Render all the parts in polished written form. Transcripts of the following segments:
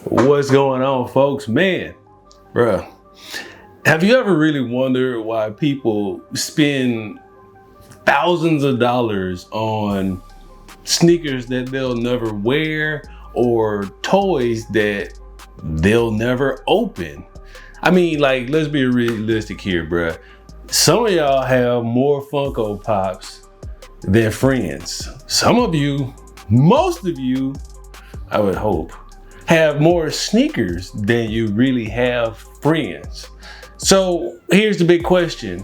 What's going on, folks? Man, bruh, have you ever really wondered why people spend thousands of dollars on sneakers that they'll never wear or toys that they'll never open? I mean, like, let's be realistic here, bruh. Some of y'all have more Funko Pops than friends. Some of you, most of you, I would hope, have more sneakers than you really have friends. So here's the big question.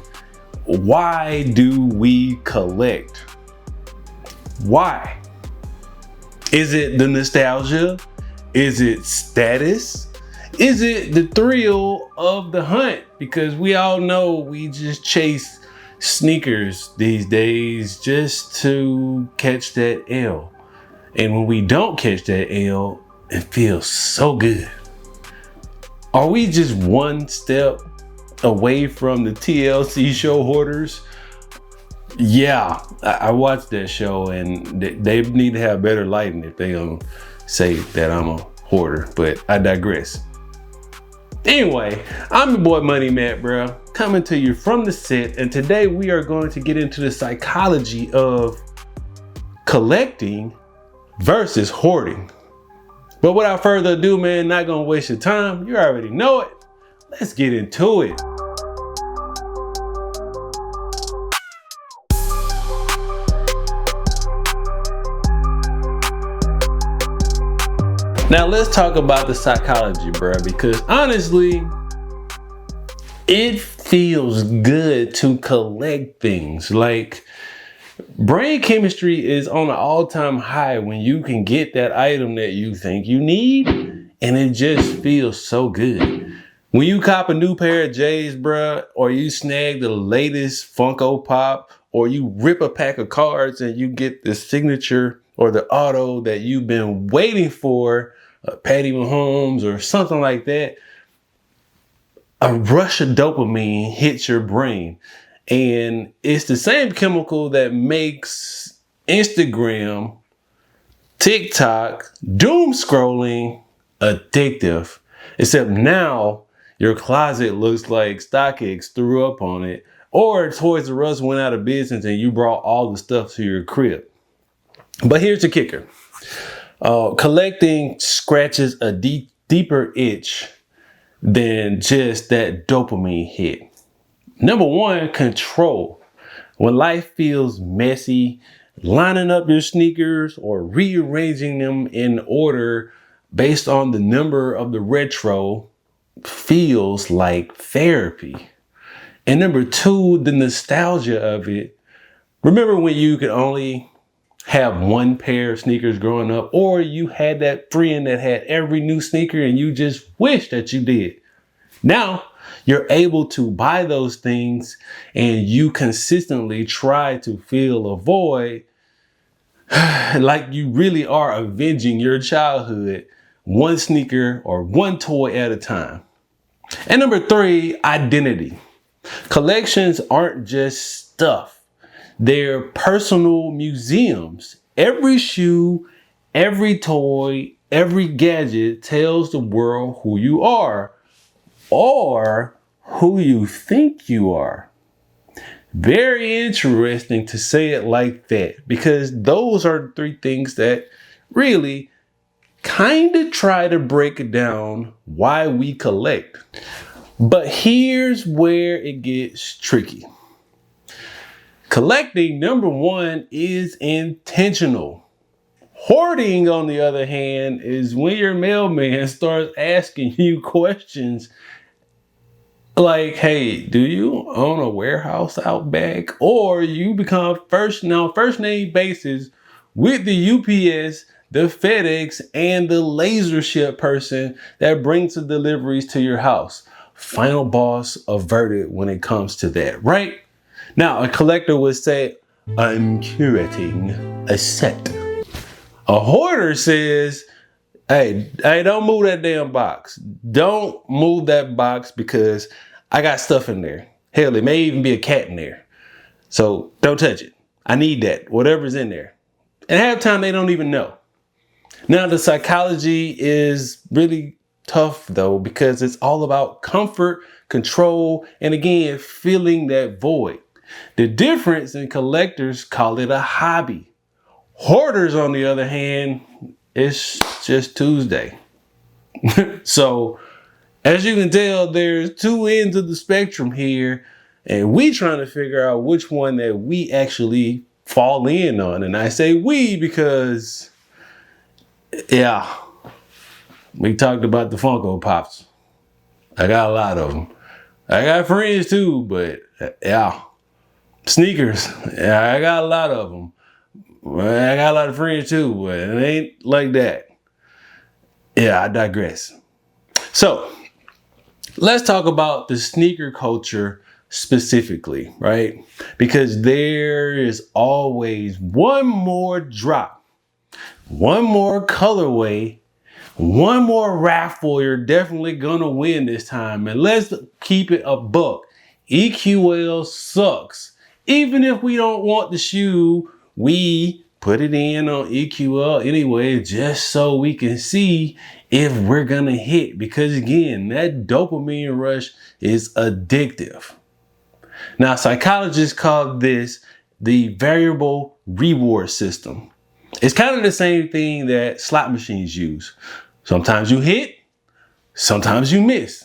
Why do we collect? Why? Is it the nostalgia? Is it status? Is it the thrill of the hunt? Because we all know we just chase sneakers these days just to catch that L. And when we don't catch that L, it feels so good. Are we just one step away from the TLC show Hoarders? Yeah, I watched that show, and they need to have better lighting if they gonna say that I'm a hoarder, but I digress. Anyway, I'm your boy Money Matt, bro, coming to you from the set, and today we are going to get into the psychology of collecting versus hoarding. But without further ado, man, not gonna waste your time. You already know it. Let's get into it. Now let's talk about the psychology, bro, because honestly, it feels good to collect things. Like, brain chemistry is on an all-time high when you can get that item that you think you need, and it just feels so good. When you cop a new pair of J's, bruh, or you snag the latest Funko Pop, or you rip a pack of cards and you get the signature or the auto that you've been waiting for, Patty Mahomes or something like that, a rush of dopamine hits your brain. And it's the same chemical that makes Instagram, TikTok, doom scrolling addictive. Except now your closet looks like StockX threw up on it, or Toys R Us went out of business and you brought all the stuff to your crib. But here's the kicker. Collecting scratches a deeper itch than just that dopamine hit. Number one, control. When life feels messy, lining up your sneakers or rearranging them in order based on the number of the retro feels like therapy. And number two, the nostalgia of it. Remember when you could only have one pair of sneakers growing up, or you had that friend that had every new sneaker and you just wish that you did? Now you're able to buy those things and you consistently try to fill a void like you really are avenging your childhood, one sneaker or one toy at a time. And number three, identity. Collections aren't just stuff. They're personal museums. Every shoe, every toy, every gadget tells the world who you are, or who you think you are. Very interesting to say it like that, because those are the three things that really kind of try to break down why we collect. But here's where it gets tricky. Collecting, number one, is intentional. Hoarding, on the other hand, is when your mailman starts asking you questions like, hey, do you own a warehouse out back? Or you become first name basis with the UPS, the FedEx, and the laser ship person that brings the deliveries to your house. Final boss averted when it comes to that, right? Now, a collector would say, I'm curating a set. A hoarder says, hey, don't move that damn box. Don't move that box because I got stuff in there. Hell, it may even be a cat in there. So don't touch it. I need that, whatever's in there. And half the time they don't even know. Now, the psychology is really tough though, because it's all about comfort, control, and again, filling that void. The difference in collectors call it a hobby. Hoarders, on the other hand, it's just Tuesday. So, as you can tell, there's two ends of the spectrum here, and we trying to figure out which one that we actually fall in on. And I say we because, yeah, we talked about the Funko Pops. I got a lot of them. I got friends too, but yeah, sneakers. Yeah, I got a lot of them. I got a lot of friends too, but it ain't like that. Yeah, I digress. So let's talk about the sneaker culture specifically, right? Because there is always one more drop, one more colorway, one more raffle you're definitely gonna win this time. And let's keep it a buck. EQL sucks. Even if we don't want the shoe, we put it in on EQL anyway, just so we can see if we're gonna hit. Because again, that dopamine rush is addictive. Now, psychologists call this the variable reward system. It's kind of the same thing that slot machines use. Sometimes you hit, sometimes you miss.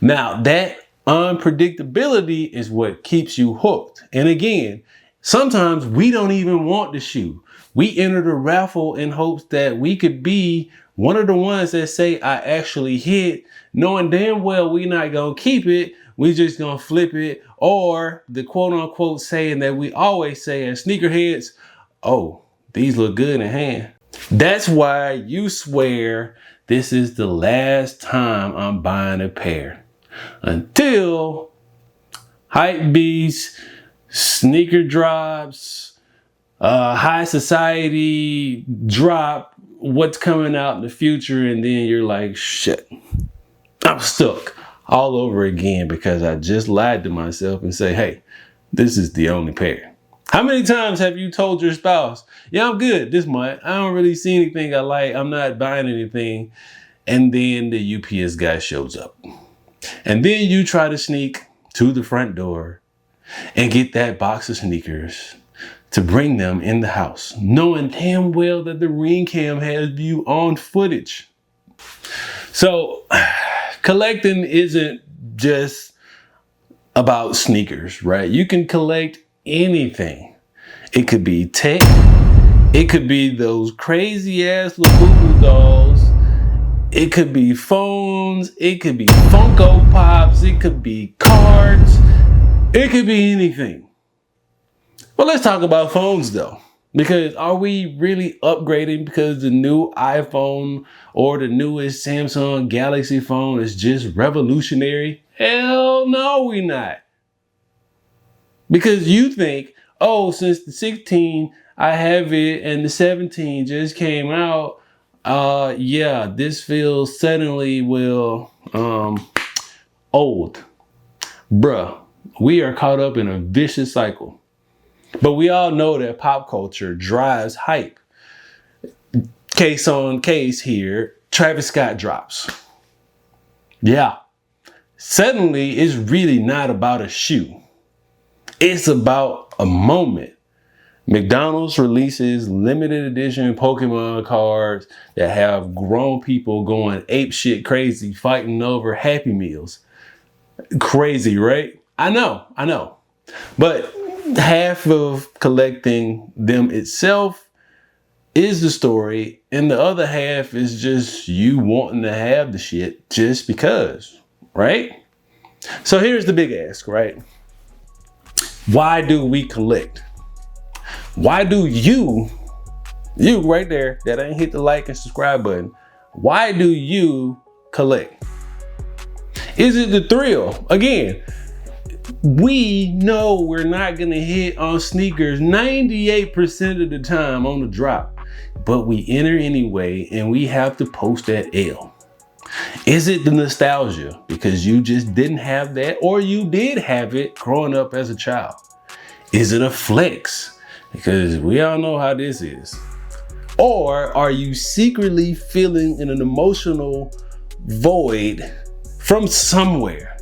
Now, that unpredictability is what keeps you hooked. And again, sometimes we don't even want the shoe. We enter the raffle in hopes that we could be one of the ones that say, I actually hit, knowing damn well we're not going to keep it. We just going to flip it. Or the quote unquote saying that we always say as sneakerheads, oh, these look good in hand. That's why you swear this is the last time I'm buying a pair. Until hype beasts, sneaker drops, high society drop what's coming out in the future, and then you're like, shit, I'm stuck all over again because I just lied to myself and say, hey, this is the only pair. How many times have you told your spouse, yeah, I'm good this month. I don't really see anything I like. I'm not buying anything. And then the UPS guy shows up. And then you try to sneak to the front door and get that box of sneakers to bring them in the house, knowing damn well that the Ring Cam has you on footage. So collecting isn't just about sneakers, right? You can collect anything. It could be tech. It could be those crazy ass Labubu dolls. It could be phones. It could be Funko Pops. It could be cards. It could be anything. But let's talk about phones though. Because are we really upgrading because the new iPhone or the newest Samsung Galaxy phone is just revolutionary? Hell no, we not. Because you think, oh, since the 16 I have it and the 17 just came out, yeah, this feels suddenly old. Bruh, we are caught up in a vicious cycle. But we all know that pop culture drives hype. Case on case here, Travis Scott drops. Yeah. Suddenly, it's really not about a shoe. It's about a moment. McDonald's releases limited edition Pokemon cards that have grown people going apeshit crazy fighting over Happy Meals. Crazy, right? I know. But half of collecting them itself is the story, and the other half is just you wanting to have the shit just because, right? So here's the big ask, right? Why do we collect? Why do you right there that ain't hit the like and subscribe button, why do you collect? Is it the thrill? Again, we know we're not gonna hit on sneakers 98% of the time on the drop, but we enter anyway and we have to post that L. Is it the nostalgia because you just didn't have that, or you did have it growing up as a child? Is it a flex? Because we all know how this is. Or are you secretly feeling an emotional void from somewhere?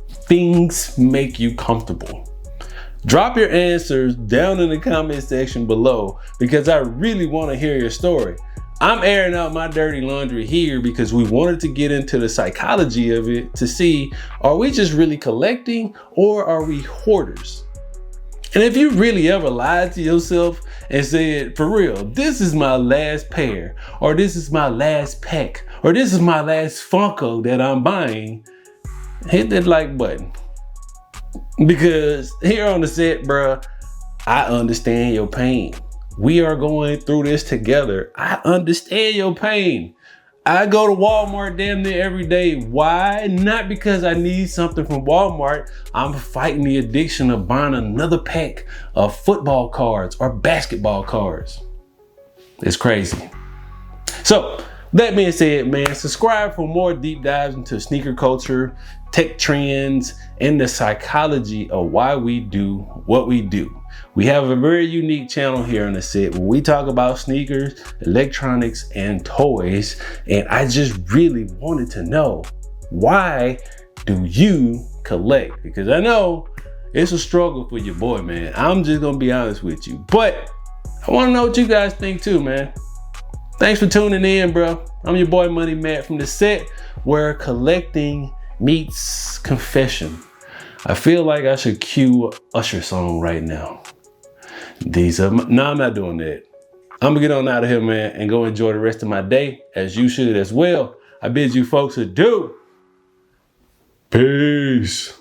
Things make you comfortable. Drop your answers down in the comment section below because I really want to hear your story. I'm airing out my dirty laundry here because we wanted to get into the psychology of it to see, are we just really collecting or are we hoarders? And if you really ever lied to yourself and said, for real, this is my last pair, or this is my last pack, or this is my last Funko that I'm buying, hit that like button. Because here on the set, bruh, I understand your pain. We are going through this together. I understand your pain. I go to Walmart damn near every day. Why? Not because I need something from Walmart. I'm fighting the addiction of buying another pack of football cards or basketball cards. It's crazy. So, that being said, man, subscribe for more deep dives into sneaker culture, tech trends, and the psychology of why we do what we do. We have a very unique channel here on the set where we talk about sneakers, electronics, and toys. And I just really wanted to know, why do you collect? Because I know it's a struggle for your boy, man. I'm just gonna be honest with you. But I wanna know what you guys think too, man. Thanks for tuning in, bro. I'm your boy Money Matt from the set where collecting meets confession. I feel like I should cue Usher song right now. No, I'm not doing that. I'm gonna get on out of here, man, and go enjoy the rest of my day, as you should as well. I bid you folks adieu. Peace.